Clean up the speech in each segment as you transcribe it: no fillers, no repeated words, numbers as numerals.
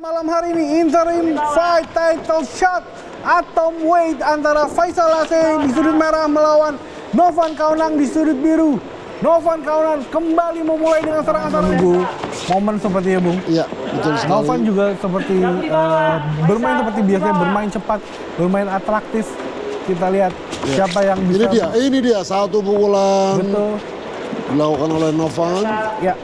Malam hari ini interim fight title shot atomweight antara Faisal Laseh di sudut merah melawan Novan Kaunang di sudut biru. Novan Kaunang kembali memulai dengan serangan-serangan. Menunggu momen sepertinya, Bung. Iya, betul sekali. Novan juga seperti bermain seperti biasanya, bermain cepat, bermain atraktif. Kita lihat siapa yang bisa. Ini dia satu pukulan. Betul. Dilakukan oleh Novan. Ya,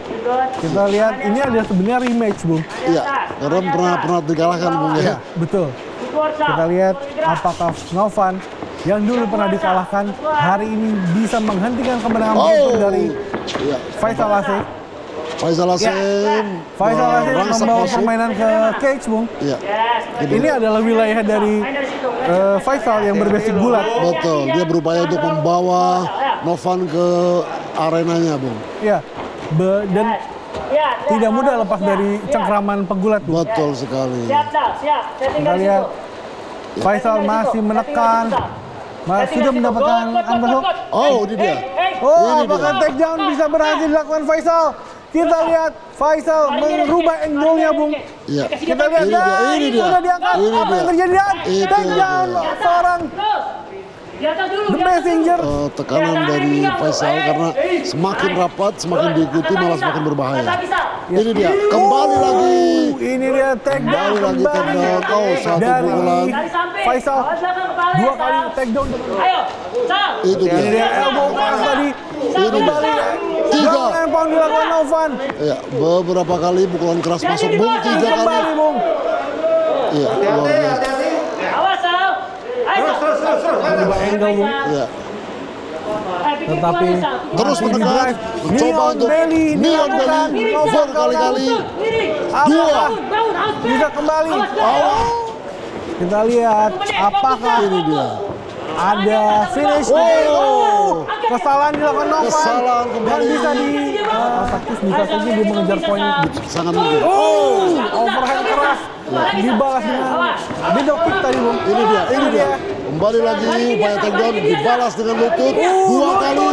kita lihat ini ada sebenarnya rematch, Bung. Iya, karena pernah dikalahkan, Bung ya. Betul. Kita lihat apakah Novan yang dulu pernah dikalahkan hari ini bisa menghentikan kemenangan dari Faisal Laseh. Faisal Laseh membawa permainan ke cage, Bung. Iya. Ini adalah wilayah dari Faisal yang berbasic gulat. Betul, dia berupaya untuk membawa Novan ke arenanya, Bung. Iya, dan tidak mudah lepas dari cengkraman pegulat, Bung. Betul sekali. Kita lihat Faisal masih menekan, sudah mendapatkan underhook. Oh, ini dia. Oh, apakah takedown bisa berhasil dilakukan Faisal? Kita lihat Faisal merubah angle-nya, Bung. Iya. Kita lihat, ini dia. Sudah diangkat. Apa yang terjadi? Takedown seorang The Messenger. Tekanan dari Faisal karena semakin rapat, semakin diikuti malah semakin berbahaya. Ini dia, kembali lagi. Ini dia takedown kembali. Oh, satu pukulan. Faisal 2 kali takedown. Itu dia. Ini dia elbow keras tadi. Ini dia. 3 pound dilakukan Novan. Ya, beberapa kali pukulan keras masuk, Bung. 3 kali. Kembali, Bung. Iya, luar biasa. Berubah angle, Bung. Iya. Tetapi Terus menekan, mencoba untuk Neon Belly, berkali-kali. 2 bisa kembali. Kita lihat apakah ini dia. ada finish. Kesalahan dilakukan Novan. Kesalahan kembali. Dan bisa bisa saja dia mengejar poin. Sangat mungkin. Overhand keras. Dibalas dengan middle kick tadi, Bung. Ini dia. Kembali lagi upaya takedown dibalas dengan lutut 2 kali,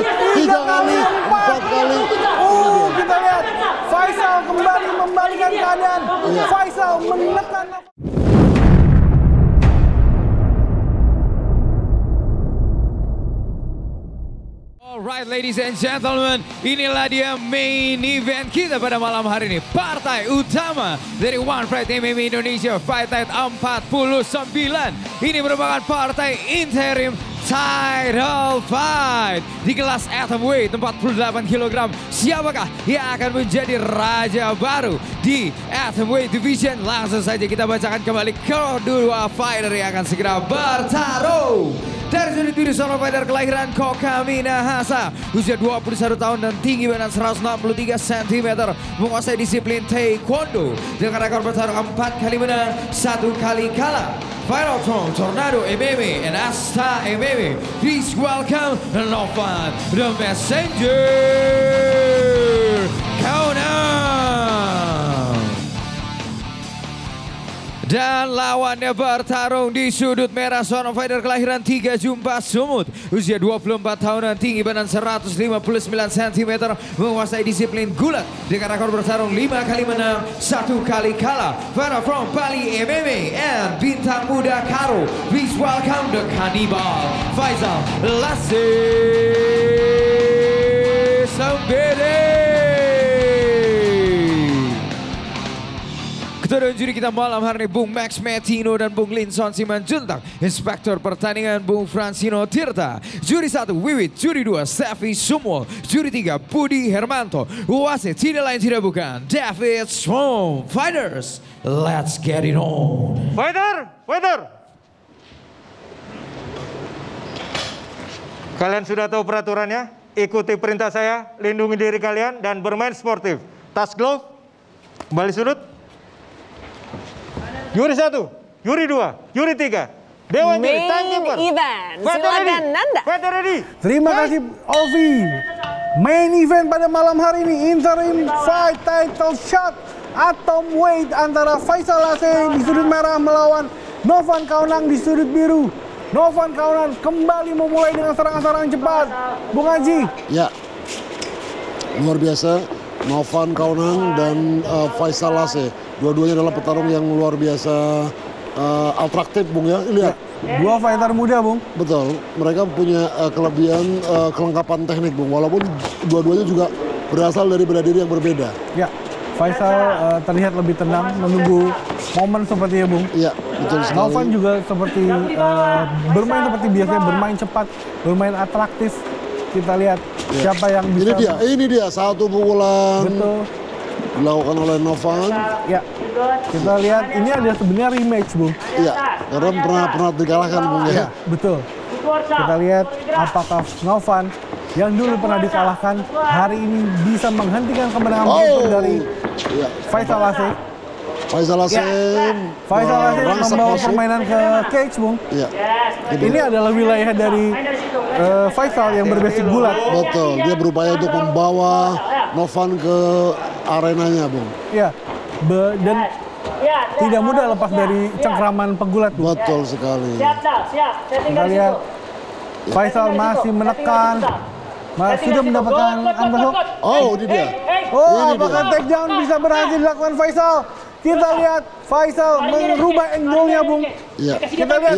3 kali, 4 kali. Kita lihat Faisal kembali membalikan keadaan. Faisal menekan. Alright, ladies and gentlemen, inilah dia main event kita pada malam hari ini. Partai utama dari One Fight MMA Indonesia Fight Night 49. Ini merupakan partai interim title fight di kelas atomweight 48 kg. Siapakah yang akan menjadi raja baru di atomweight division? Langsung saja kita bacakan kembali kedua fighter yang akan segera bertarung. Dari sudut biru, seorang fighter kelahiran Koka Minahasa, usia 21 tahun dan tinggi badan 163 cm, menguasai disiplin taekwondo dengan rekor bertarung 4 kali menang, 1 kali kalah. Fighter from Tornado MMA and Asta MMA, please welcome Novan The Messenger Kaunang. Dan lawannya bertarung di sudut merah, seorang fighter kelahiran 3 Jumpa Sumut, usia 24 tahunan, tinggi badan 159 cm, menguasai disiplin gulat dengan rekor bertarung 5 kali menang, 1 kali kalah. Fighter from Bali MMA and bintang muda Karo, please welcome the Cannibal Faisal Laseh Sambede. Ketua juri kita malam hari ini Bung Max Metino dan Bung Linson Simanjuntak. Inspektor pertandingan Bung Francino Tirta. Juri 1 Wiwit, juri 2 Steffi Sumwol, juri 3 Budi Hermanto. Wasit tidak lain tidak bukan David Strong. Fighters, let's get it on. Fighter. Kalian sudah tahu peraturannya? Ikuti perintah saya, lindungi diri kalian dan bermain sportif. Tas glove, kembali sudut. Juri 1, juri 2, juri 3. Dewan juri, timekeeper. Silakan Nanda. Fighter ready. Terima kasih, Ovi. Main event pada malam hari ini interim fight title shot atomweight antara Faisal Laseh di sudut merah melawan Novan Kaunang di sudut biru. Novan Kaunang kembali memulai dengan serangan-serangan cepat. Bung Haji. Ya, luar biasa. Novan Kaunang dan Faisal Laseh Dua-duanya adalah petarung yang luar biasa atraktif, Bung ya. Lihat. Dua fighter muda, Bung. Betul. Mereka punya kelebihan kelengkapan teknik, Bung. Walaupun dua-duanya juga berasal dari bela diri yang berbeda. Ya. Faisal terlihat lebih tenang menunggu momen sepertinya, Bung. Iya, betul sekali. Novan juga seperti bermain seperti biasanya, bermain cepat, bermain atraktif. Kita lihat siapa yang bisa. Ini dia satu pukulan. Betul. Dilakukan oleh Novan. Ya. Kita lihat ini ada sebenarnya rematch, Bung. Iya, karena pernah dikalahkan, Bung ya. Ya, betul. Kita lihat apakah Novan yang dulu pernah dikalahkan hari ini bisa menghentikan kemenangan dari Faisal Lasem. Faisal Lasem. Faisal Lasem membawa permainan ke cage, Bung. Iya. Ini adalah wilayah dari Faisal yang berbasis gulat. Betul, dia berupaya untuk membawa Novan ke arenanya, Bung. Iya. Dan tidak mudah lepas dari cengkraman pegulat, Bung. Betul sekali. Kita lihat Faisal masih menekan. Sudah mendapatkan underhook. Oh, ini dia. Oh, apakah takedown bisa berhasil dilakukan Faisal? Kita lihat Faisal merubah angle-nya, Bung. Iya. Kita lihat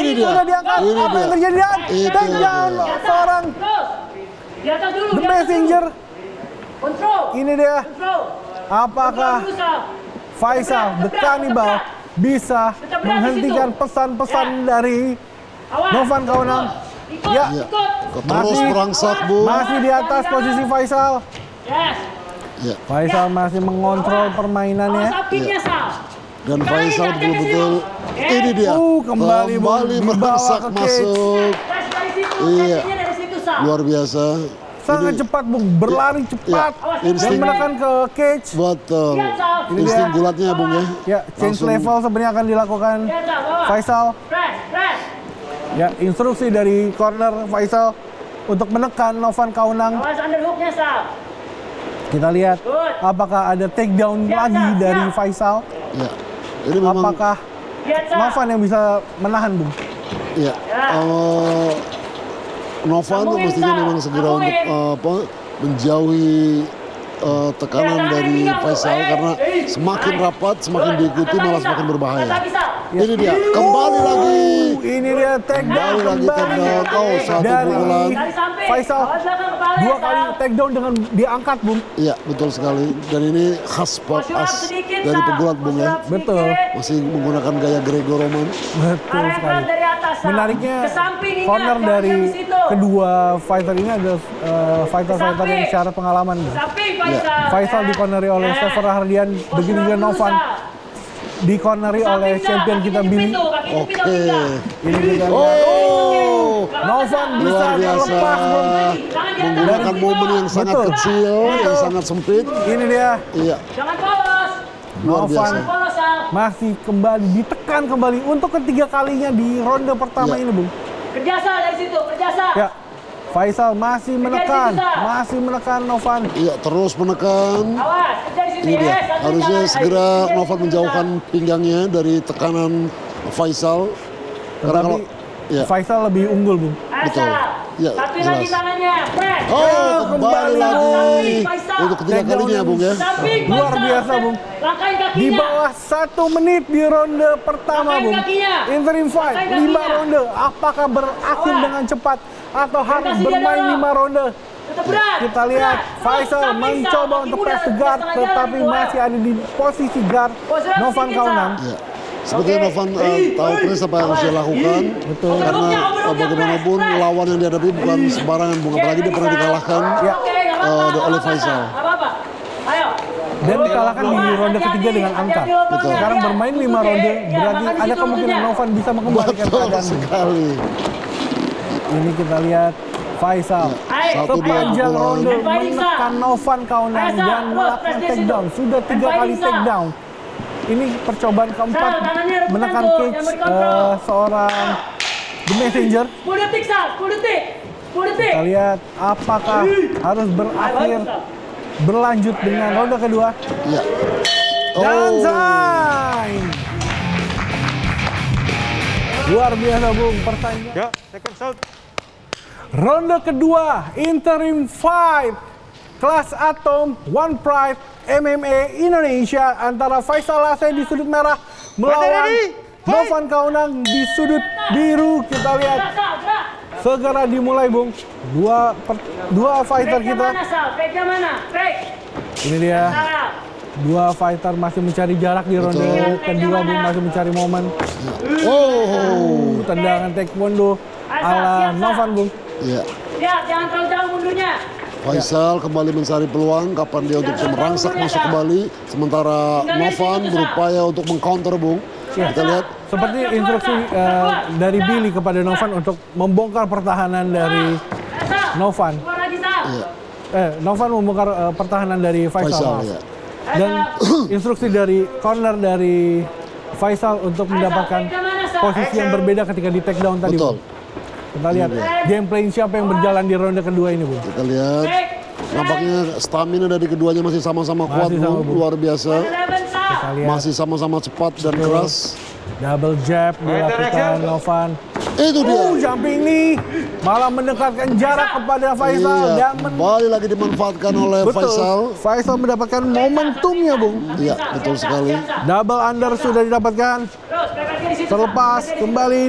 ini dia. sudah diangkat. Apa yang terjadi? Dan takedown seorang The Messenger. Ini dia. Apakah Faisal The Cannibal bisa menghentikan pesan-pesan dari Novan Kaunang? Ya. Terus merangsak, Bu. Masih di atas posisi Faisal. Ya. Faisal masih mengontrol permainannya. Ya. Dan Faisal betul-betul ini dia. Kembali merangsak masuk. Iya. Luar biasa. Sangat cepat, Bung. Berlari cepat. Dan menekan ke cage. Betul. Insting gulatnya, Bung ya. Ya, change level sebenarnya akan dilakukan Faisal. Ya, instruksi dari corner Faisal untuk menekan Novan Kaunang. Kita lihat apakah ada takedown lagi dari Faisal. Ya. Ini memang apakah Novan yang bisa menahan, Bung? Iya. Novan mestinya memang segera untuk menjauhi tekanan dari Faisal karena semakin rapat, semakin diikuti malah semakin berbahaya. Ini dia, kembali lagi. Ini dia takedown takedown. Oh, satu pukulan. Faisal dua kali takedown dengan diangkat, Bung. Iya, betul sekali. Dan ini khas dari pegulat, Bung ya. Betul. Masih menggunakan gaya Greco-Roman. Betul sekali. Menariknya corner dari kedua fighter ini adalah fighter-fighter yang secara pengalaman. Ya. Faisal dicorneri oleh Sefer Hardian, begitu juga Novan dicorneri oleh champion kita Billy. Oke. Ini kita lihat. Novan bisa terlepas menggunakan momen yang sangat kecil, yang sangat sempit. Ini dia. Iya. Novan masih kembali ditekan kembali untuk ketiga kalinya di ronde pertama ini, Bung. Kerjasa dari situ, kerjasa. Ya. Faisal masih menekan Novan. Iya, terus menekan. Awas, kerja di situ. Ini dia. Harusnya segera Novan menjauhkan pinggangnya dari tekanan Faisal. Karena kalau Faisal lebih unggul, Bung. Betul. Ya, jelas. Kembali lagi untuk ketiga kalinya, Bung ya. Luar biasa, Bung. Di bawah 1 menit di ronde pertama, Bung. Interim fight 5 ronde. Apakah berakhir dengan cepat atau harus bermain 5 ronde? Kita lihat Faisal mencoba untuk press guard, tetapi masih ada di posisi guard Novan Kaunang. Sepertinya Novan tahu persis apa yang harus dia lakukan. Betul. Karena bagaimanapun lawan yang dihadapi bukan sembarangan, Bung. Apalagi dia pernah dikalahkan oleh Faisal. Dan dikalahkan di ronde ketiga dengan angka. Betul. Sekarang bermain 5 ronde, berarti ada kemungkinan Novan bisa mengembalikan keadaan. Sekali. Ini kita lihat Faisal sepanjang ronde menekan Novan Kaunang dan melakukan takedown. Sudah 3 kali takedown. Ini percobaan keempat menekan cage seorang The Messenger. 10 detik, Sal. 10 detik. Kita lihat apakah harus berakhir berlanjut dengan ronde kedua. Iya. Dan time. Luar biasa, Bung, pertandingan. Ya, second shot. Ronde kedua, interim fight. kelas Atom One Pride MMA Indonesia antara Faisal Laseh di sudut merah melawan Novan Kaunang di sudut biru. Kita lihat segera dimulai, Bung. Dua fighter kita. Ini dia. Dua fighter masih mencari jarak di ronde kedua, Bung, masih mencari momen. Tendangan taekwondo ala Novan, Bung. Iya. Siap, jangan terlalu jauh mundurnya. Faisal kembali mencari peluang kapan dia untuk bisa merangsak masuk kembali, sementara Novan berupaya untuk mengcounter, Bung. Kita lihat seperti instruksi dari Billy kepada Novan untuk membongkar pertahanan dari Novan. Novan membongkar pertahanan dari Faisal. Ya. Dan instruksi dari corner dari Faisal untuk mendapatkan posisi yang berbeda ketika di take down tadi. Betul. Kita lihat gameplay siapa yang berjalan di ronde kedua ini, Bung. Kita lihat nampaknya stamina dari keduanya masih sama-sama kuat, Bung. Luar biasa. Kita lihat masih sama-sama cepat dan keras. Double jab dilakukan Novan. Itu dia. Jumping knee malah mendekatkan jarak kepada Faisal. Iya, Dan kembali lagi dimanfaatkan oleh Faisal. Faisal mendapatkan momentumnya, Bung. Iya, betul sekali. Double under sudah didapatkan. Terlepas kembali.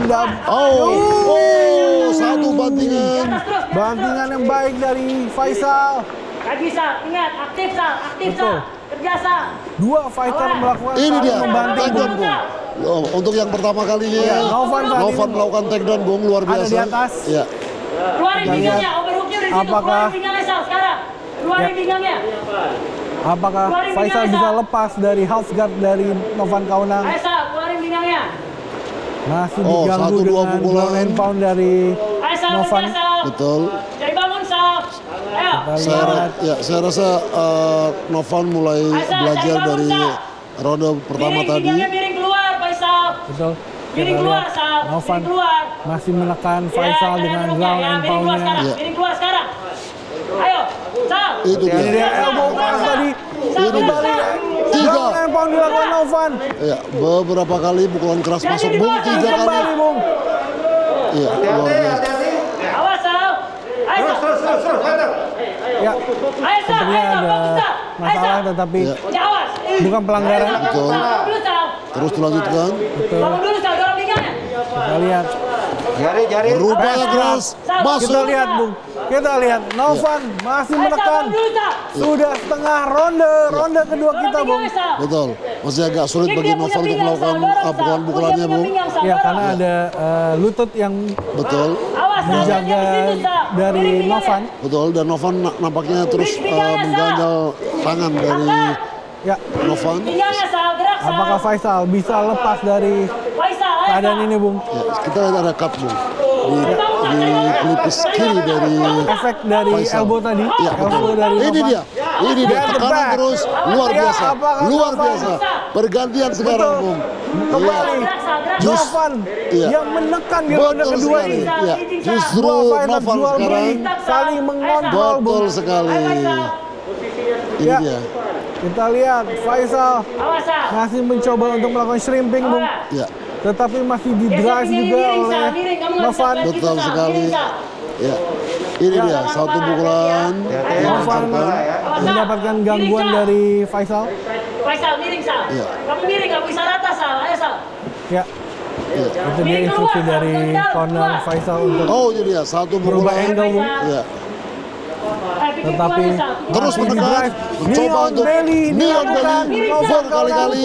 Satu bantingan. Bantingan yang baik dari Faisal. Kaki Sal, ingat, aktif Sal, aktif Sal. Kerja Sal. Dua fighter melakukan Ini dia, membanting, takedown, Bung. Untuk yang pertama kalinya, Novan melakukan takedown, Bung, luar biasa. Ada di atas. Ya. Keluarin pinggangnya, overhooknya dari situ. Apakah Keluarin pinggangnya Sal sekarang. Keluarin pinggangnya. Apakah Faisal bisa lepas dari half guard dari Novan Kaunang? Ayo Sal, keluarin pinggangnya. Masih diganggu dengan ground and pound dari Ayo Sal, Novan. kerja Sal. Betul. Jadi bangun Sal. Ayo. Saya rasa Novan mulai belajar dari ronde pertama tadi. Miring keluar, Faisal. Betul. Miring keluar, Sal. Novan Miring keluar. masih menekan Faisal dengan ground and pound-nya. Miring keluar sekarang. Ayo, Sal. Itu Ini dia dia. elbow keras tadi. Ini Kembali. Tiga. Ground and pound dilakukan Novan. Ya, beberapa kali pukulan keras masuk, Bung. 3 kali. Kembali, Bung. Iya, luar biasa. Awas, Sal. Ayo, Sal. Ya, Ayo, Sal. sepertinya ada masalah tetapi Awas. bukan pelanggaran. Betul. Bangun dulu, Sal. Terus dilanjutkan. Bangun dulu, Sal. Dorong pinggangnya. Kita lihat. Jari. Berupaya keras. Kita Masuk. lihat, Bung. Kita lihat Novan masih Ayo, Sal. menekan. Bangun dulu, Sal. Sudah setengah ronde kedua Dorong kita, Bung. pinggangnya, Sal. Betul. Masih agak sulit bagi Novan untuk melakukan pukulan-pukulannya, Bung. Ya, karena ada lutut yang Betul. Awas, Sal. menjaga Jangan di situ, Sal. dari Miring Novan. Betul, dan Novan nampaknya terus mengganjal tangan dari Ya, Novan. pinggangnya, Sal. Gerak, Sal. apakah Faisal bisa lepas dari Faisal, ayo, keadaan Sal. ini, Bung? Ya, kita lihat ada cut, Bung. Di pelipis kiri dari Efek dari Faisal. elbow tadi, Iya, elbow betul. dari Ini Novan. dia. Ini dia. Tekanan terus. Luar Ya, biasa. apakah Luar Novan biasa. Pergantian sekarang, Betul. Bung. Kembali Gerak, Sal. Gerak, Sal. Novan Iya. yang menekan di ronde Betul kedua sekali. ini. Ya, justru Dua fighter Novan jual sekarang beli, saling mengontrol, Bung. betul sekali. Ini Ya. dia. Kita lihat Faisal Awas, Sal. masih mencoba untuk melakukan shrimping, Bung. Ya, Tetapi masih di-drive juga oleh Novan. betul sekali. Ya. Ini dia satu pukulan. Novan mendapatkan gangguan dari Faisal. Faisal, miring, Sal. Iya. Kamu miring, kamu bisa rata, Sal. Ayo, Sal. Ya, Ya. itu dia instruksi dari corner Faisal untuk Oh, ini dia satu berubah pukulan. angle, Bung. Ya. Tetapi Terus masih menekan, di-drive. mencoba Neon untuk belly Neon dilakukan. belly. Novan Berkali-kali.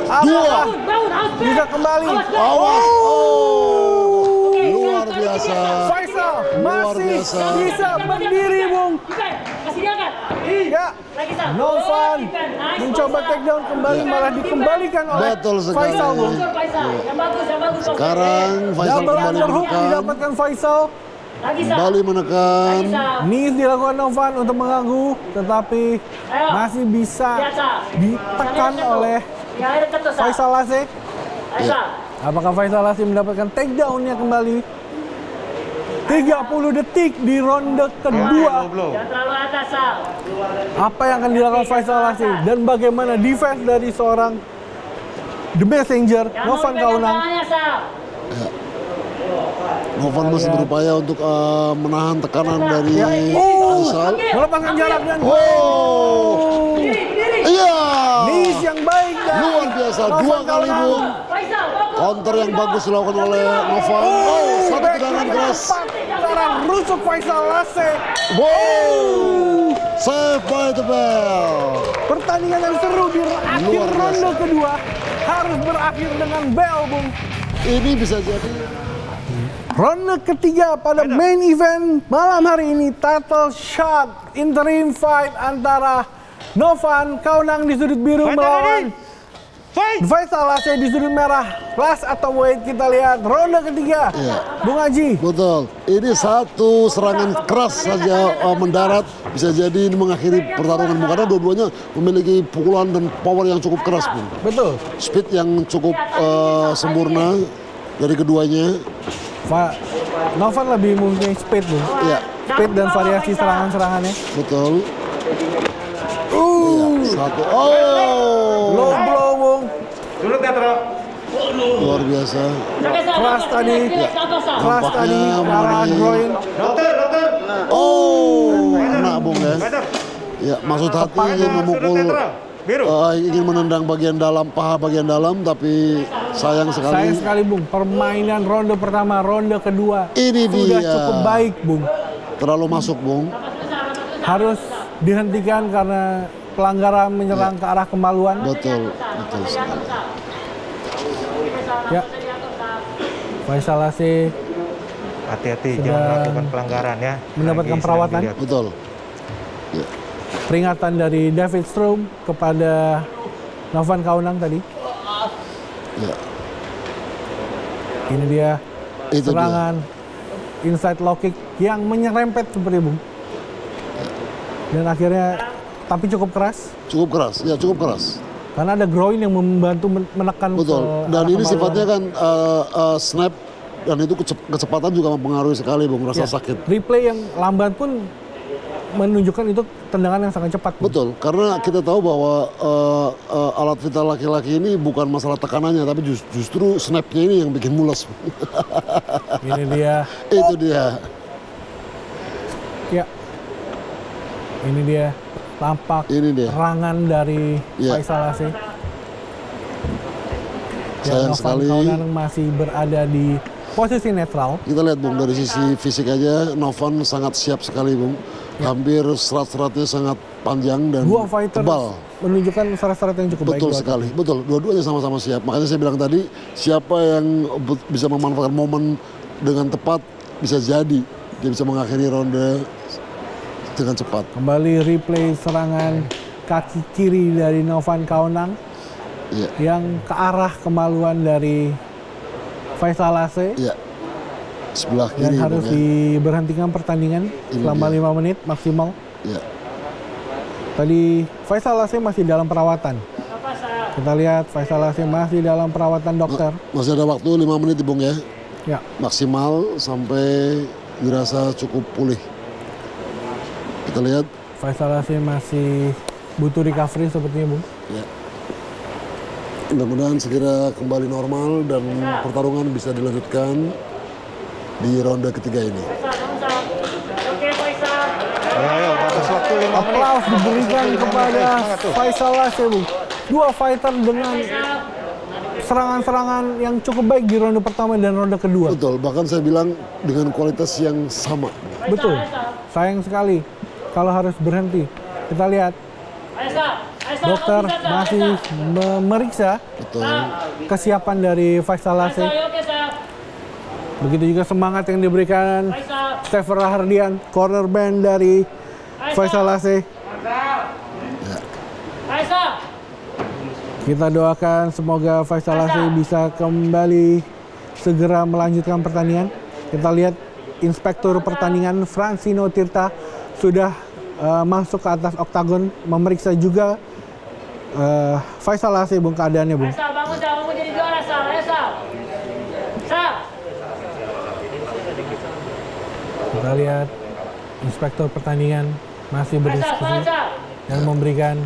Apakah Bangun, bisa kembali? Awas. Oh, luar biasa. Faisal Luar masih biasa. bisa berdiri, Bung. Kasih diangkat. Ya, Lagi, Sal. Novan Nice, mencoba Sal. take down kembali, malah dikembalikan oleh Betul sekali. Faisal, Bung. Faisal, yang bagus, yang bagus. Sekarang Faisal Double kembali underhook menekan. didapatkan Faisal. Lagi, Sal. Kembali menekan. Lagi, Sal. Knees dilakukan Novan untuk mengganggu, tetapi Ayo. masih bisa Lihat, Sal. ditekan oleh Yang akhirnya ketus, Sal. Faisal Laseh. Ayo, Sal. Apakah Faisal Laseh mendapatkan takedown-nya kembali? 30 detik di ronde kedua. Jangan terlalu atas, Sal. Apa yang akan dilakukan Faisal Laseh dan bagaimana defense dari seorang The Messenger, Jangan Novan pegang Kaunang. tangannya, Sal. Novan masih berupaya untuk menahan tekanan dari Faisal. Melepaskan jarak dan Iya. knees yang baik dan Luar biasa, 2 kali Bung. Counter yang bagus dilakukan oleh Novan. Satu tendangan keras. Sekarang rusuk Faisal Laseh. Wow. Save by the bell. Pertandingan yang seru di akhir Luar biasa. ronde kedua harus berakhir dengan bell, Bung. Ini bisa jadi Ronde ketiga pada main event malam hari ini, title shot interim fight antara Novan Kaunang di sudut biru melawan Faisal Laseh di sudut merah. Kelas atau weight kita lihat ronde ketiga. Iya. Bung Haji. betul. Ini satu serangan keras saja mendarat bisa jadi ini mengakhiri pertarungan karena dua-duanya memiliki pukulan dan power yang cukup keras Bung. Betul. Speed yang cukup sempurna dari keduanya. Novan lebih mempunyai speed, Bung. Iya, Speed dan variasi serangan-serangannya. betul. Iya, satu. Low blow, Bung. Duduk netral. Luar biasa. Keras tadi. Keras tadi ke arah groin. Dokter. Kena Bung ya. Fighter. Ya, maksud hati ingin memukul, Sudut netral. Biru. ingin menendang bagian dalam, paha bagian dalam, tapi sayang sekali. Sayang sekali, Bung. Permainan ronde pertama, ronde kedua Ini sudah dia. cukup baik, Bung. Terlalu masuk Bung. Harus dihentikan karena pelanggaran menyerang ke arah kemaluan. Betul, betul sekali. Ya. Faisal Laseh Hati-hati, Sudah jangan melakukan pelanggaran ya. mendapatkan Lagi perawatan. sedang dilihat. Betul. Ya, peringatan dari David Strom kepada Novan Kaunang tadi. ya. Ini dia Itu serangan inside low kick yang menyerempet seperti Bung. Dan akhirnya tapi cukup keras Cukup keras, ya cukup keras. karena ada groin yang membantu menekan Betul. ke Dan arah ini kemaluan. sifatnya kan snap dan itu kecepatan juga mempengaruhi sekali Bung, rasa Ya, sakit. replay yang lambat pun menunjukkan itu tendangan yang sangat cepat. Bung. Betul, karena kita tahu bahwa alat vital laki-laki ini bukan masalah tekanannya, tapi justru snapnya ini yang bikin mules. Ini dia. Itu dia. Ya. Ini dia tampak Ini dia. serangan dari Ya. Faisal Laseh. Sayang Novan sekali. Kaunang masih berada di posisi netral. Kita lihat Bung, dari sisi fisik aja Novan sangat siap sekali Bung. Hampir serat-seratnya sangat panjang dan Dua fighter tebal. menunjukkan syarat-syarat yang cukup Betul baik. sekali, betul. Dua-duanya sama-sama siap. Makanya saya bilang tadi, siapa yang bisa memanfaatkan momen dengan tepat bisa jadi dia bisa mengakhiri ronde dengan cepat. Kembali replay serangan kaki kiri dari Novan Kaunang Iya, yang ke arah kemaluan dari Faisal Laseh iya. Sebelah dan kiri harus Bung, ya. diberhentikan pertandingan Ini selama dia. 5 menit maksimal. Iya. Tadi Faisal Laseh masih dalam perawatan. Kita lihat Faisal Laseh masih dalam perawatan dokter. Masih ada waktu 5 menit Bung ya. Ya, Maksimal sampai dirasa cukup pulih. Kita lihat. Faisal Laseh masih butuh recovery sepertinya, Bung. Ya. Mudah-mudahan segera kembali normal dan pertarungan bisa dilanjutkan di ronde ketiga ini. Oke, Faisal. Ayo, batas waktu 5 menit. Aplaus diberikan kepada Semangat tuh. Faisal Laseh, Bung. Dua fighter dengan serangan-serangan yang cukup baik di ronde pertama dan ronde kedua. Betul, bahkan saya bilang dengan kualitas yang sama. Betul. Sayang sekali kalau harus berhenti. Kita lihat dokter masih memeriksa Betul. kesiapan dari Faisal Laseh. Oke, Sal. Begitu juga semangat yang diberikan Faisal. Stephen Rahardian, corner band dari Faisal Laseh. Faisal. Kita doakan semoga Faisal Laseh bisa kembali segera melanjutkan pertandingan. Kita lihat inspektur pertandingan Francino Tirta sudah masuk ke atas oktagon, memeriksa juga Faisal Laseh, Bung, keadaannya, Bung. Sal, bangun, Sal. Kamu jadi juara, Sal. Ayo, Sal. Sal. Kita lihat inspektur pertandingan masih Faisal, berdiskusi bangun, Sal. dan memberikan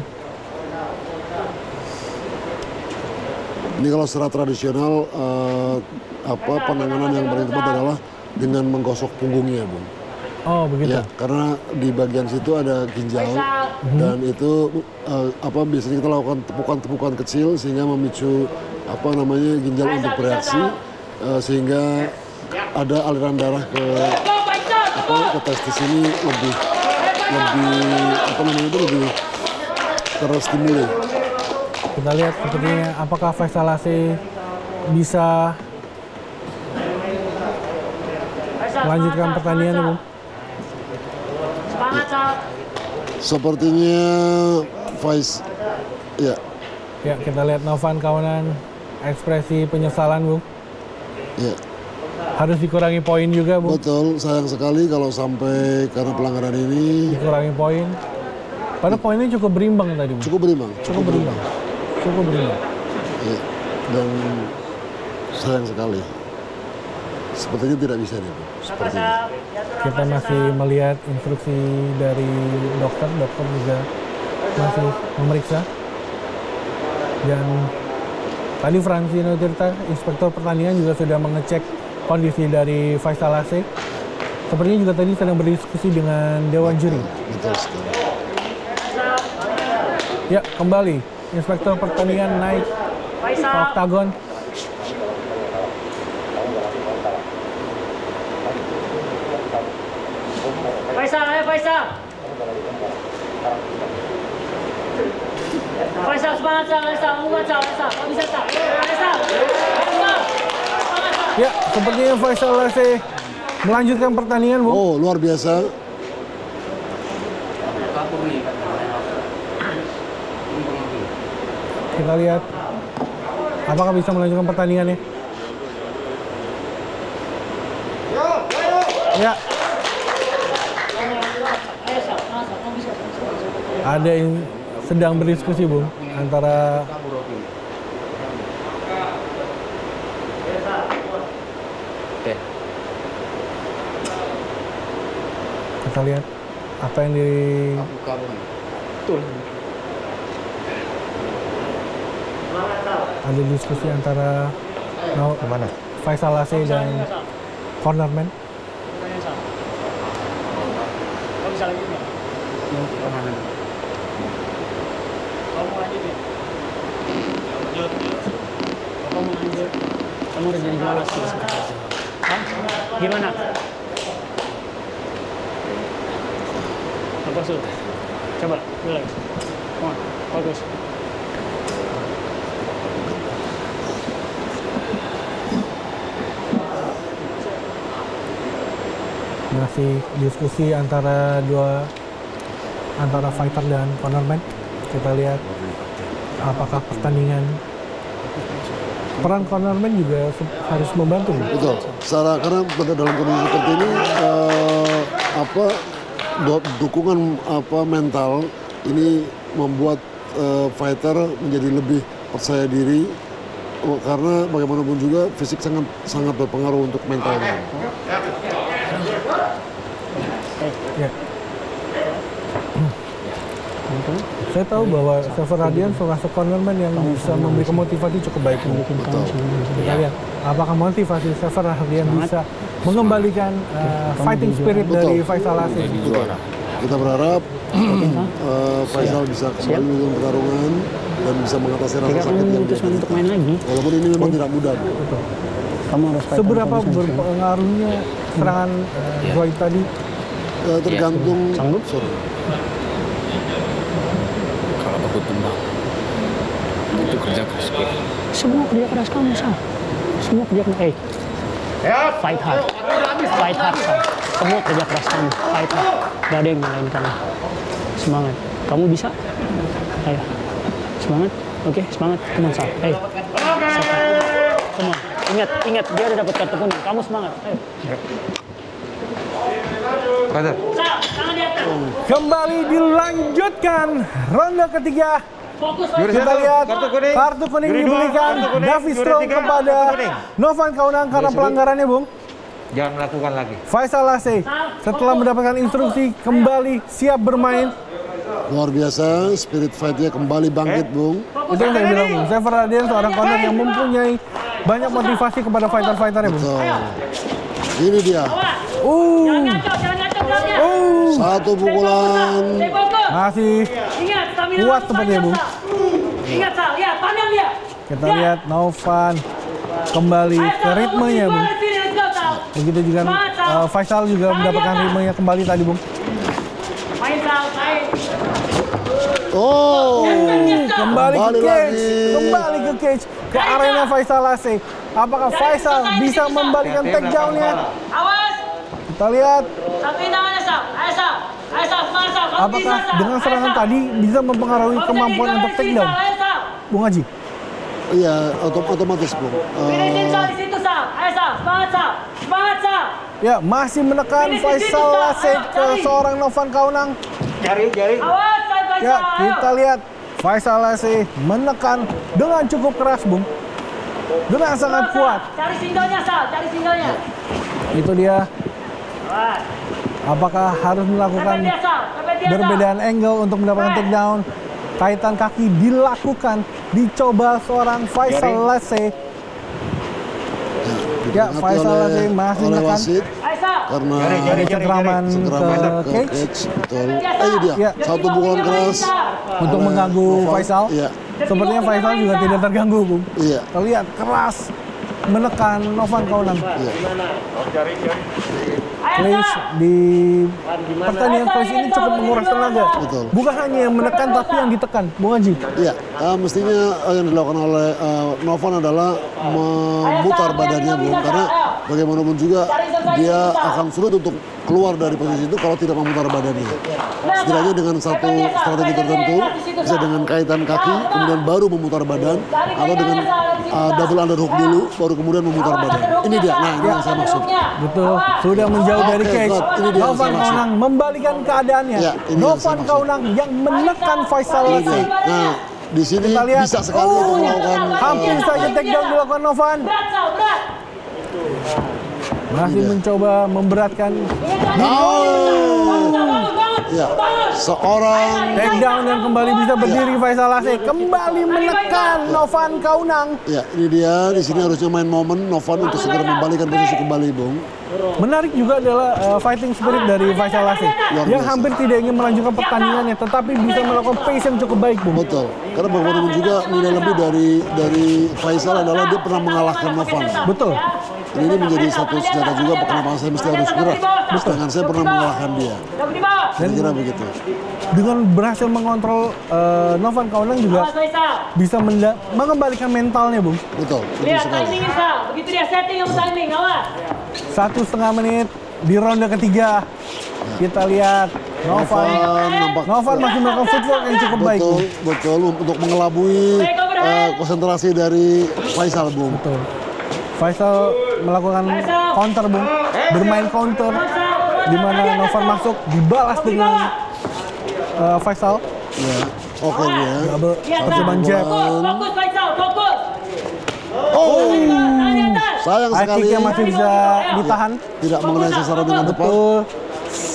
Ini kalau secara tradisional penanganan yang paling tepat adalah dengan menggosok punggungnya, Bung. Oh, begitu. Ya, karena di bagian situ ada ginjal dan itu biasanya kita lakukan tepukan-tepukan kecil sehingga memicu ginjal untuk bereaksi sehingga ada aliran darah ke testis ini lebih terstimulir. Kita lihat sepertinya apakah Faisal Laseh bisa melanjutkan pertandingan, Bung. Semangat, Sal. Sepertinya ya. Ya, kita lihat Novan kawanan ekspresi penyesalan, Bung. Ya. Harus dikurangi poin juga, Bung. Betul, sayang sekali kalau sampai karena pelanggaran ini Dikurangi poin. Padahal poinnya cukup berimbang tadi, Bung. cukup berimbang. Ya. Dan sayang sekali. Sepertinya tidak bisa nih, Bung. Sepertinya. Kita masih melihat instruksi dari dokter juga masih memeriksa. Dan tadi Francino Tirta, inspektur pertandingan juga sudah mengecek kondisi dari Faisal Laseh. Sepertinya juga tadi sedang berdiskusi dengan Dewan Juri. Betul sekali. Ya, kembali. Inspektur pertandingan naik ke oktagon. Faisal, ayo Faisal. Faisal, semangat, Sal. Faisal, kuat, Sal. Faisal, kau bisa, Sal. Faisal. Ya, sepertinya Faisal Laseh melanjutkan pertandingan, Bung. Oh, luar biasa. Kita lihat apakah bisa melanjutkan pertandingannya. Ya. Ada yang sedang berdiskusi, Bung, antara kita lihat apa yang ada diskusi antara Faisal Laseh dan cornerman. Kau bisa lanjut nggak? Kamu lanjut ya? Kamu mau lanjut? Kamu udah jadi juara sih. Hah? Gimana? Apa sih? Coba, relax. Come on, bagus. Masih diskusi antara fighter dan cornerman. Kita lihat apakah pertandingan peran cornerman juga harus membantu. Betul. Karena dalam kondisi seperti ini dukungan mental ini membuat fighter menjadi lebih percaya diri karena bagaimanapun juga fisik sangat berpengaruh untuk mentalnya. Ya. Saya tahu bahwa Sever Radian salah satu cornerman yang bisa memberikan motivasi cukup baik. Kita lihat apakah motivasi Sever Radian bisa mengembalikan fighting spirit dari Faisal Laseh. Kita berharap Faisal bisa kembali dengan pertarungan dan bisa mengatasi rasa sakit yang untuk main lagi. Walaupun ini memang tidak mudah. Kamu harus Seberapa berpengaruhnya serangan Zoid tadi? Tergantung. Sanggup? Kalau aku tembak, itu kerja keras gue. Semua kerja keras kamu, Sal. Semua kerja keras. Fight hard. Fight hard, Sal. Semua kerja keras kamu. Fight hard. Gak ada yang nyalain kamu. Semangat. Kamu bisa? Ayo. Semangat. Oke, semangat. Come on, Sal. Ayo. Come on. Ingat. Dia udah dapat kartu kuning. Kamu semangat. Ayo. Kembali dilanjutkan ronde ketiga. Kita lihat kartu kuning diberikan David Strong kepada Novan Kaunang karena pelanggarannya, Bung. Jangan lakukan lagi. Faisal Laseh setelah mendapatkan instruksi kembali siap bermain. Luar biasa, spirit fight-nya kembali bangkit, Bung. Itu yang saya bilang, Bung. Sever Radian seorang corner yang mempunyai banyak motivasi kepada fighter-fighternya, Bung. Betul. Ini dia. Satu pukulan. Masih kuat sepertinya, Bung. Ingat, Sal, lihat, pandang dia. Kita lihat Novan kembali ke ritmenya, Bung. Begitu juga Faisal juga mendapatkan ritmenya kembali tadi, Bung. Main, Sal, main. Oh, Kembali ke cage, kembali ke cage, ke arena Faisal AC. Apakah Faisal bisa membalikan takedown-nya? Awas. Kita lihat. Satuin tangannya, Sal. Ayo, Sal. Ayo, Sal, semangat, Sal. Kamu Apakah bisa, Sal. dengan Ayo, serangan Sal. tadi bisa mempengaruhi kemampuan untuk takedown? Ayo, Sal. Bung Haji. iya otomatis, Bung. Finishin, Sal, di situ, Sal. Ayo, Sal. Semangat, Sal. Semangat, Sal. Ya, masih menekan Faisal AC ke seorang Novan Kaunang. Jari. Awas, Sal, Faisal. Ya, kita lihat Faisal AC menekan dengan cukup keras, Bung. Dengan sangat kuat. Cari singlenya, Sal. Cari singlenya. Itu dia. Apakah harus melakukan Sampai dia, Sal. Sampai dia, Sal. perbedaan angle untuk mendapatkan takedown? Kaitan kaki dilakukan, dicoba seorang Faisal AC. Ya, Faisal AC masih oleh menekan. wasit Ayo, Sal. karena Cengkraman ke ke cage cage. Betul. Ini dia. Ya. Satu pukulan keras untuk oleh mengganggu Novan. Faisal. Iya. Sepertinya Faisal juga tidak terganggu, Bung. Iya. Terlihat keras menekan Novan Kaunang. Clash di pertandingan Clash ini cukup menguras tenaga. Betul. Bukan hanya yang menekan tapi yang ditekan, Bung Haji. Iya, mestinya yang dilakukan oleh Novan adalah memutar badannya, Bung, karena bagaimanapun juga dia akan sulit untuk keluar dari posisi itu kalau tidak memutar badannya. Setidaknya dengan satu strategi tertentu, bisa dengan kaitan kaki, kemudian baru memutar badan, atau dengan double underhook dulu, baru kemudian memutar badan. Ini dia, nah ini yang saya maksud. Betul, sudah menjauh dari Oke, cage. good. Ini dia yang Novan saya maksud. Kaunang membalikan keadaannya. Ya, ini yang saya Novan maksud. Kaunang yang menekan Faisal Ini AC. dia. Nah, di sini Kita lihat. bisa sekali untuk melakukan Hampir saja takedown dilakukan Novan. Berat, Sal, berat. Masih mencoba memberatkan. ya, seorang Takedown dan kembali bisa berdiri Faisal AC. Kembali menekan Novan Kaunang. ya ini dia di sini harusnya main momen Novan untuk segera membalikan posisi kembali, Bung. Menarik juga adalah fighting spirit dari Faisal AC yang biasa. hampir tidak ingin melanjutkan pertandingannya, tetapi bisa melakukan pace yang cukup baik, Bung. Betul. Karena bagaimanapun juga nilai lebih dari Faisal adalah dia pernah mengalahkan Novan. Betul. Ini menjadi satu senjata juga kenapa saya mesti harus gerak. Sedangkan saya pernah mengalahkan dia. Kamu di bawah. Saya kira begitu. Dengan berhasil mengontrol Novan Kaunang juga Awas, Faisal. bisa mengembalikan mentalnya, Bung. Betul Lihat sekali. timing, Sal. Begitu dia setting, kamu timing. Awas. 1,5 menit di ronde ketiga. Kita lihat Novan Novan masih melakukan footwork yang cukup baik, betul, Bung. betul untuk mengelabui konsentrasi dari Faisal, Bung. Betul. Faisal melakukan counter, Bung. Bermain counter di mana Novan masuk dibalas dengan Faisal. Ya, oke dia. Double Lihat, Sal. percobaan jab. Fokus, Faisal. Fokus. Oh, Tangan di atas. sayang High sekali kicknya masih bisa ditahan. tidak mengenai sasaran dengan tepat. Betul.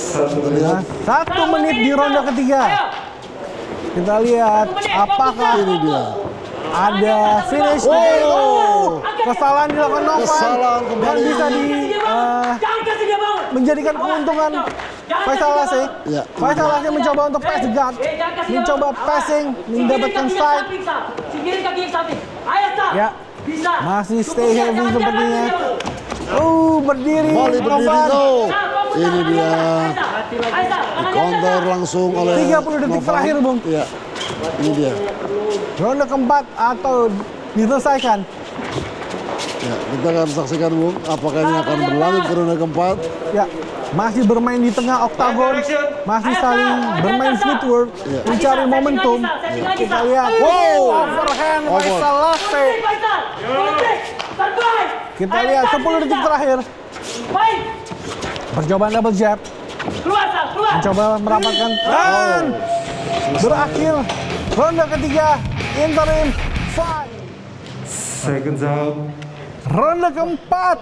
Kita lihat. 1 menit di ronde ketiga. Kita lihat apakah Ini dia. ada finish. Oh, Kesalahan dilakukan Novan Kesalahan dan kembali. bisa Jangan kasih dia bangun. menjadikan keuntungan Faisal AC. Ya. Faisal AC mencoba untuk pass the guard, mencoba passing, mendapatkan side. Singkirin kaki yang samping. Ayo, Sal. Ya, Bisa. masih stay heavy sepertinya. Berdiri Kembali berdiri, Novan. tuh. Ini dia. Counter langsung oleh 30 detik Novan. terakhir, Bung. Iya, ini dia. Ronde keempat atau diselesaikan. Ya, kita akan saksikan, Bung, apakah ini akan berlanjut ke ronde keempat. Ya, masih bermain di tengah oktagon, masih saling bermain footwork, mencari momentum. Kita lihat, overhand Faisal AC. Kita lihat 10 detik terakhir. Baik. Percobaan double jab, Keluar, Sal. Keluar. mencoba merapatkan dan berakhir ronde ketiga interim fight. Seconds out. Ronde keempat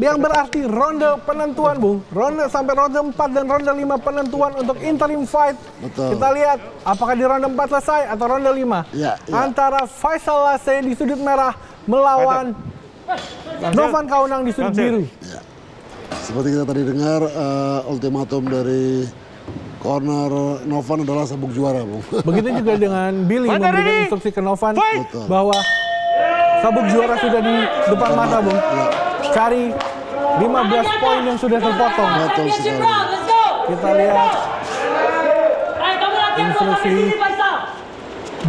yang berarti ronde penentuan, Bung. Ronde sampai ronde 4 dan ronde 5 penentuan untuk interim fight. Betul. Kita lihat apakah di ronde 4 selesai atau ronde 5. Ya, ya. Antara Faisal AC di sudut merah melawan Novan Kaunang di sudut biru. Ya. Seperti kita tadi dengar, ultimatum dari corner Novan adalah sabuk juara, Bung. Begitu juga dengan Billy memberikan instruksi ke Novan bahwa sabuk juara sudah di depan mata, Bung. Cari 15 poin yang sudah terpotong. Betul sekali. Kita lihat instruksi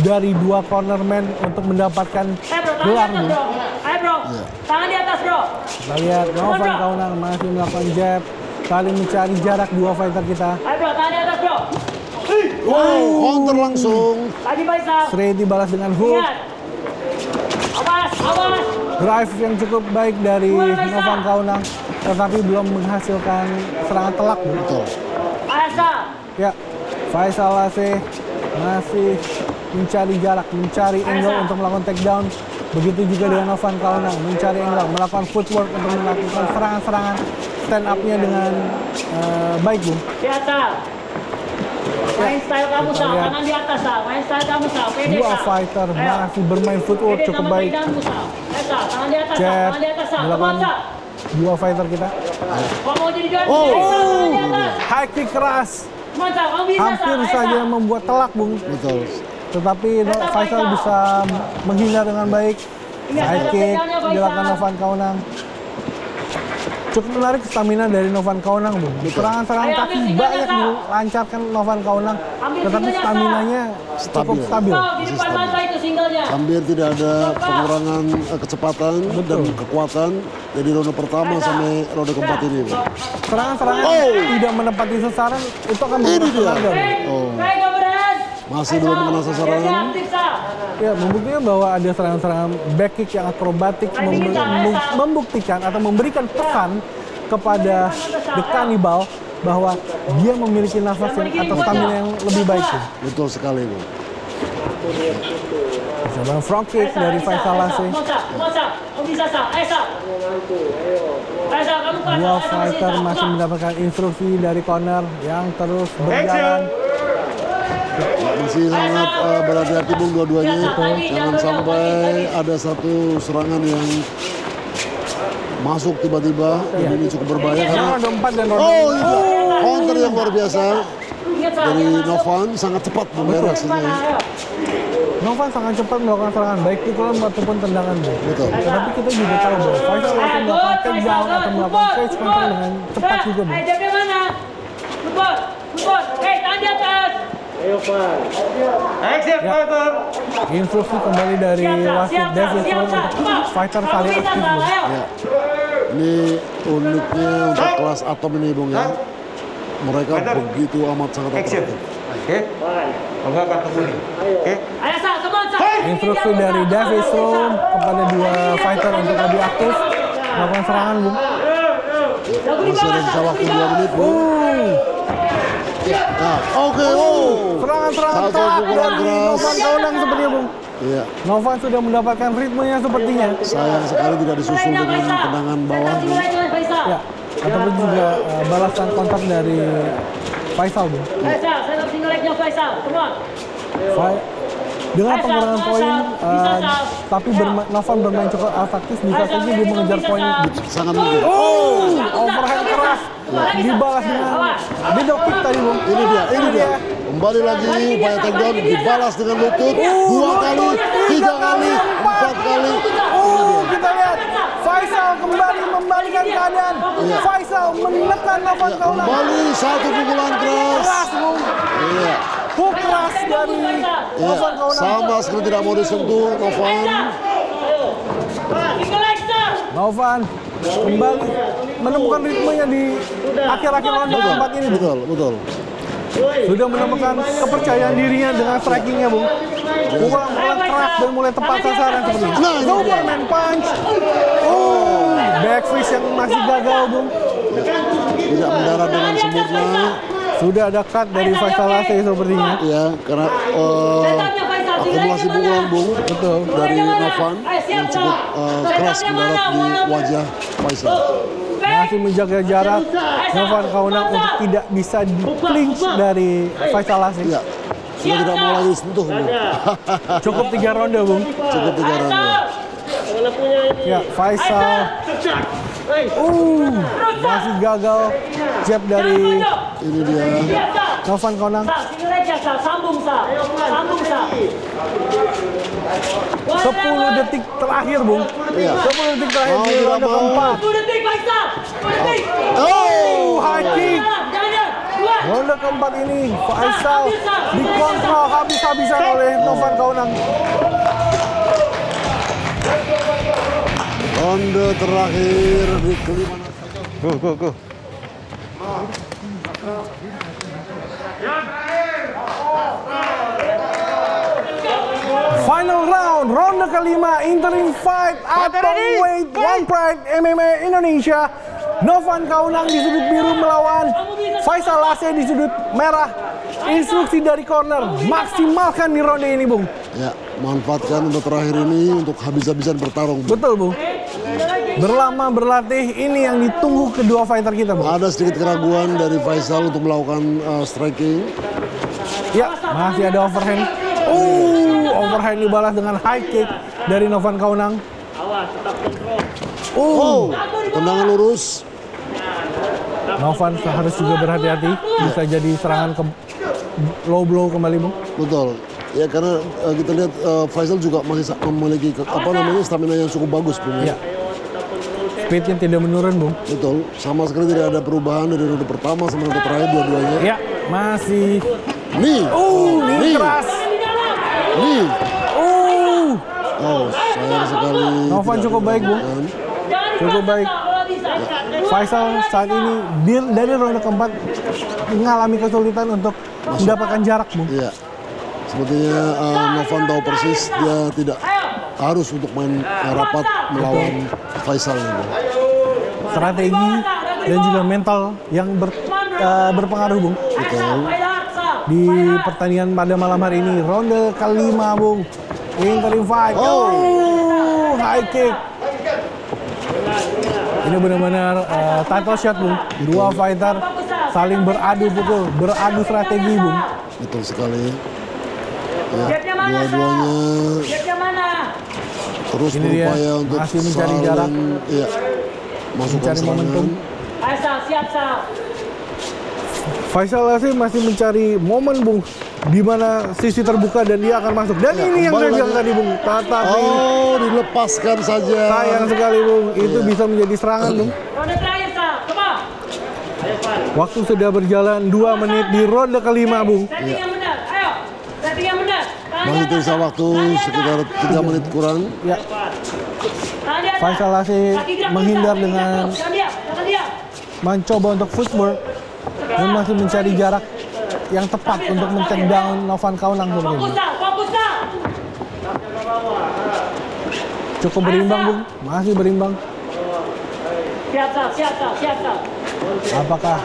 dari dua cornerman untuk mendapatkan gelar, Bung. Tangan di atas, bro. Kita lihat Novan Kaunang masih melakukan jab, saling mencari jarak dua fighter kita. Ayo, bro, tangan di atas, bro. Counter langsung. Lagi Faisal. Straight dibalas dengan hook. Ingat. Awas, awas. Drive yang cukup baik dari Novan Kaunang, tetapi belum menghasilkan serangan telak. Betul. Faisal. Ya, Faisal Laseh masih mencari jarak, mencari angle untuk melakukan takedown. Begitu juga dengan Novan Kaunang, mencari angle, melakukan footwork untuk melakukan serangan-serangan stand up-nya dengan baik, Bung. Di atas. Main style kamu, kita Sal. lihat. Tangan di atas, Sal. Main style kamu, Sal. Pede, Dua Sal. fighter Ayo. masih bermain footwork Pede cukup sama baik. takedownmu, Sal. Ayo, Sal. Tangan di atas, Sal. Jab Tangan di atas, Sal. dilakukan Come on, Sal. dua fighter kita. Kau mau jadi juara? Tangan di atas. High kick keras, Come on, Sal. Kamu bisa, Sal. hampir Ayo, saja Sal. membuat telak, Bung. Betul. Tetapi Faisal bisa menghindar dengan baik. High kick dilakukan Novan Kaunang. Cukup menarik stamina dari Novan Kaunang, Bung. Serangan-serangan kaki banyak dilancarkan Novan Kaunang, tetapi staminanya cukup stabil. Oh, di depan mata itu singlenya. Hampir tidak ada pengurangan kecepatan dan kekuatan dari ronde pertama sampai ronde keempat ini. Serangan-serangan tidak menepati sasaran itu akan Ini membuat dia. tenaga. Baik, Gobran. Masih belum mengenal sasaran. Aktif, Sal. Ya, membuktikan bahwa ada serangan-serangan back kick yang akrobatik membuktikan atau memberikan pesan kepada The Cannibal bahwa dia memiliki nafas yang atau stamina yang lebih baik. Betul sekali, Bu. Percobaan front kick dari Faisal Laseh. Kamu bisa, Sal. Ayo, Sal. Ayo, Sal. Kamu kuat, Dua Sal. fighter masih mendapatkan instruksi dari corner yang terus berjalan. Masih sangat berhati-hati, Bung, dua-duanya. Jangan sampai ada satu serangan yang masuk tiba-tiba. Dan ini cukup berbahaya karena Roda 4 dan roda itu counter yang luar biasa Ingat, Sal. dari Novan, sangat cepat reaksinya. Novan sangat cepat melakukan serangan baik pukulan ataupun tendangan. Betul. Tetapi kita juga tahu bahwa Faisal akan melakukan takedown atau melakukan face control dengan cepat juga, Bung. Ayo, jabnya mana? Luput. Luput. Hei, tangan di atas. Exit fighter. Instruksi kembali dari wasit David Sloan untuk fighter saling aktif, Bung. Ya. Ini uniknya untuk kelas atom ini, Bung, ya. Mereka begitu amat sangat Action. atraktif. Oke. Kalau nggak kartu kuning. Oke. Ayo, Sal. Come on, Sal. Instruksi dari David Sloan kepada dua fighter untuk lebih aktif melakukan serangan, Bung. Masih ada sisa waktu 2 menit, Bung. Nah, oke. Serangan-serangan Satu telak pukulan dari keras. Novan Kaunang sepertinya, Bung. Iya. Novan sudah mendapatkan ritmenya sepertinya. Sayang sekali tidak disusul dengan tendangan bawah, Bung. Ya, ataupun juga balasan kontak dari Faisal, Bung. Ayo, Sal. Saya single leg-nya Faisal. Come on. Dengan pengurangan poin, tapi Novan bermain cukup efektif, bisa saja dia mengejar poin. Sangat mungkin. Overhand keras dibalas dengan middle kick tadi, Bung. Ini dia. Kembali lagi upaya takedown dibalas dengan lutut 2 kali, 3 kali, 4 kali. Kita lihat Faisal kembali membalikan keadaan. Faisal menekan Novan Kaunang. Kembali satu pukulan keras. Keras, Bung. Iya. Hook keras dari Novan Kaunang. Sama sekali tidak mau disentuh Novan. Single leg, Sal. Novan kembali menemukan ritmenya di akhir-akhir ronde keempat ini, Bung. Betul. Sudah menemukan kepercayaan dirinya dengan strikingnya, Bung. Pukulan keras dan mulai tepat sasaran seperti ini. Nah, ini Superman punch. Back fist yang masih gagal, Bung. Tidak mendarat dengan sempurna. Sudah ada cut dari Faisal Laseh sepertinya. Ya, karena akumulasi pukulan, Bung, Betul. dari Novan yang cukup keras mendarat di wajah Faisal. Masih menjaga jarak Novan Kaunang untuk tidak bisa di-clinch dari Faisal Laseh. Iya. Sudah tidak mau lagi disentuh, Bung. Cukup 3 ronde, Bung. Cukup 3 ronde. Ya, Faisal. Masih gagal jab dari Ini dia. Novan Kaunang. 10 detik terakhir, Bung. Iya. 10 detik terakhir di ronde keempat. High kick. Ronde keempat ini Faisal dikontrol habis-habisan oleh Novan Kaunang. Ronde terakhir di kelima. Go. Final round, ronde kelima interim fight atomweight One Pride MMA Indonesia. Novan Kaunang di sudut biru melawan Faisal Lase di sudut merah. Instruksi dari corner, maksimalkan di ronde ini, Bung. Ya, manfaatkan untuk terakhir ini untuk habis-habisan bertarung. Betul, Bung. Berlama berlatih, ini yang ditunggu kedua fighter kita, Bung. Ada sedikit keraguan dari Faisal untuk melakukan striking. Ya, masih ada overhand. Overhand dibalas dengan high kick dari Novan Kaunang. Tendangan lurus. Novan harus juga berhati-hati, bisa jadi serangan ke low blow kembali, Bung. Betul. Ya karena kita lihat Faisal juga masih memiliki stamina yang cukup bagus, Bung. Ya. Speednya tidak menurun, Bung. Betul. Sama sekali tidak ada perubahan dari ronde pertama sama ronde terakhir dua-duanya. Ya, masih. Nih keras. Nih. Sayang sekali. Novan cukup baik, Bung. Cukup baik. Faisal saat ini dari ronde keempat mengalami kesulitan untuk mendapatkan jarak, Bung. Iya. Sepertinya Novan tahu persis dia tidak harus untuk main rapat melawan Faisal ini. Strategi dan juga mental yang berpengaruh, Bung. Betul. Di pertandingan pada malam hari ini, ronde kelima, Bung. Interim fight. High kick. Ini benar-benar title shot, Bung. Dua fighter saling beradu pukul, beradu strategi, Bung. Betul sekali. Ya, dua-duanya terus ini berupaya dia, untuk masih mencari jarak, ya, masukkan mencari momentum. Siap. Faisal masih mencari momen, Bung, di mana sisi terbuka dan dia akan masuk. Dan Ya, ini yang gagal lagi. tadi, Bung. Tetapi dilepaskan saja. sayang sekali, Bung. Itu bisa menjadi serangan, Bung. Ronde terakhir, Waktu sudah berjalan 2 menit di ronde kelima, Bung. setting yang benar. Ayo. Setting yang benar. Masih tersisa waktu sekitar 3 menit kurang. Ya. Faisal menghindar dengan mencoba untuk footwork dan masih mencari jarak yang tepat untuk men-take down Novan Kaunang seperti ini. Cukup berimbang, Bung. Masih berimbang. Siap. Apakah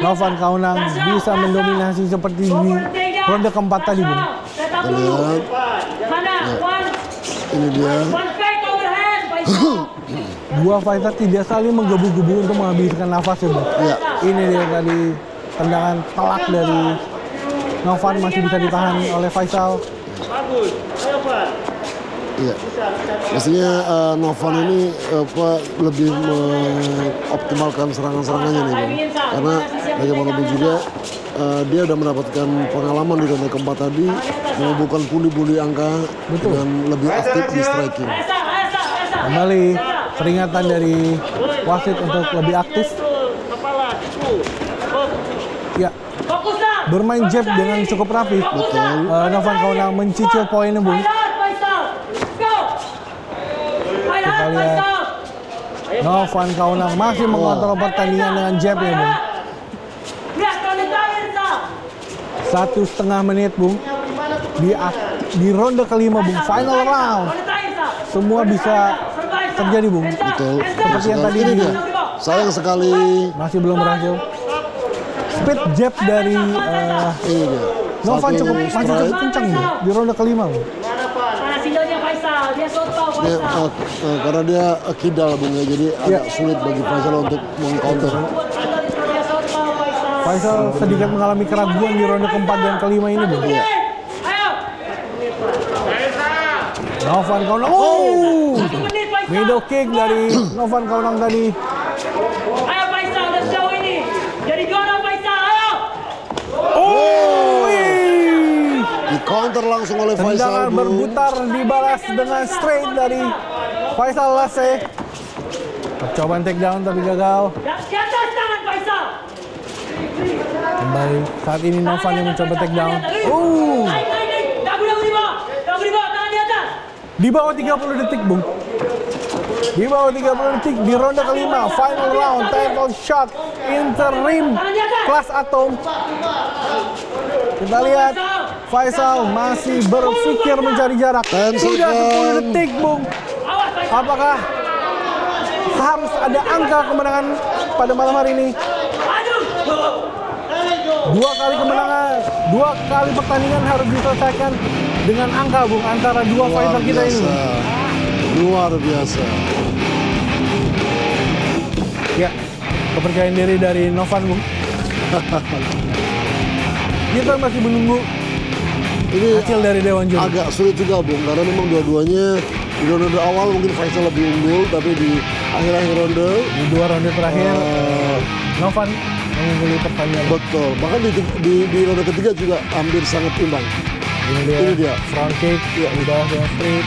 Novan Kaunang bisa mendominasi seperti di ronde keempat tadi, Bung? Kita lihat. Ini dia. Dua fighter tidak saling menggebu-gebu untuk menghabiskan nafas, ya, Bung. Ya. Ini dia tadi tendangan telak dari Novan masih bisa ditahan oleh Faisal. Iya. Mestinya Novan ini lebih mengoptimalkan serangan-serangannya nih, Bang. Karena bagaimanapun juga dia sudah mendapatkan pengalaman di ronde keempat tadi, mengumpulkan pundi-pundi angka dengan lebih aktif di striking. Kembali peringatan dari wasit untuk lebih aktif. Ya, bermain jab dengan cukup rapi. Betul. Novan Kaunang mencicil poinnya, Bung. Kita lihat Novan Kaunang masih mengontrol pertandingan dengan jab, ya, Bung. 1,5 menit, Bung. Di ronde kelima, Bung. Final round. Semua bisa terjadi, Bung. Betul. Seperti yang tadi ini dia. Sayang sekali. Masih belum berhasil. Speed jab dari Ini dia. Novan masih cukup kencang, Bung, di ronde kelima, Bung. Dia, karena dia kidal, Bung, ya, jadi agak sulit bagi Faisal untuk meng-counter. Faisal sedikit mengalami keraguan di ronde keempat dan kelima ini, Bung. Iya. Novan Kaunang. Middle kick dari Novan Kaunang tadi. Ayo Faisal, udah sejauh ini. Jadi juara Faisal, ayo. Di counter langsung oleh Faisal. Tendangan berputar dibalas dengan straight dari Faisal Lase. Percobaan takedown tapi gagal. Di atas tangan Faisal. Kembali saat ini Novan yang mencoba takedown. Naik. Dagu di bawah. Dagu di bawah, tangan di atas. Di bawah 30 detik, Bung. Di bawah 30 detik di ronde kelima, final round, title shot, interim kelas Atom. Kita lihat Faisal masih berpikir mencari jarak. Sudah 10 detik, Bung. Apakah harus ada angka kemenangan pada malam hari ini? Dua kali kemenangan, 2 kali pertandingan harus diselesaikan dengan angka, Bung, antara dua fighter kita ini. Luar biasa. Ya, kepercayaan diri dari Novan, Bung. Kita masih menunggu ini hasil dari Dewan Juri. Agak sulit juga, Bung, karena memang dua-duanya di ronde awal mungkin Faisal lebih unggul, tapi di akhir-akhir ronde, di 2 ronde terakhir, Novan mengungguli pertandingan. Betul, bahkan di ronde ketiga juga hampir sangat imbang. Ini dia front kick, ya udah dengan straight.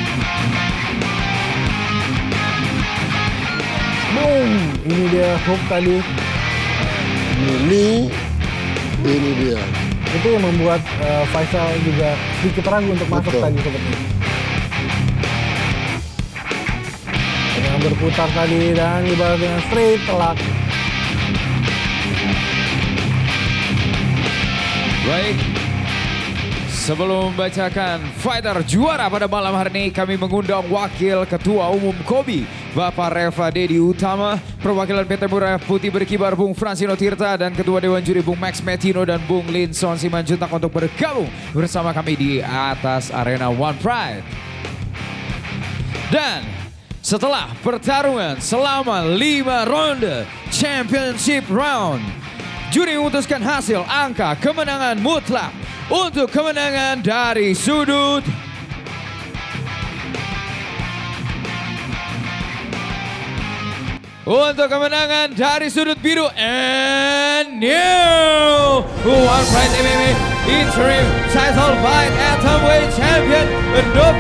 Boom, ini dia hook tadi. Ini dia. Itu yang membuat Faisal juga sedikit ragu untuk masuk tadi seperti ini. Yang berputar tadi dan dibalas dengan straight telak. Baik, sebelum membacakan fighter juara pada malam hari ini, kami mengundang Wakil Ketua Umum KOBI, Bapak Reva Dedi Utama, perwakilan PT Murah Putih Berkibar Bung Fransino Tirta, dan Ketua Dewan Juri Bung Max Metino dan Bung Linson Simanjuntak untuk bergabung bersama kami di atas arena One Pride. Dan setelah pertarungan selama 5 ronde championship round, juri memutuskan hasil angka kemenangan mutlak untuk kemenangan dari sudut biru, and new One Pride MMA interim title fight atomweight champion Novan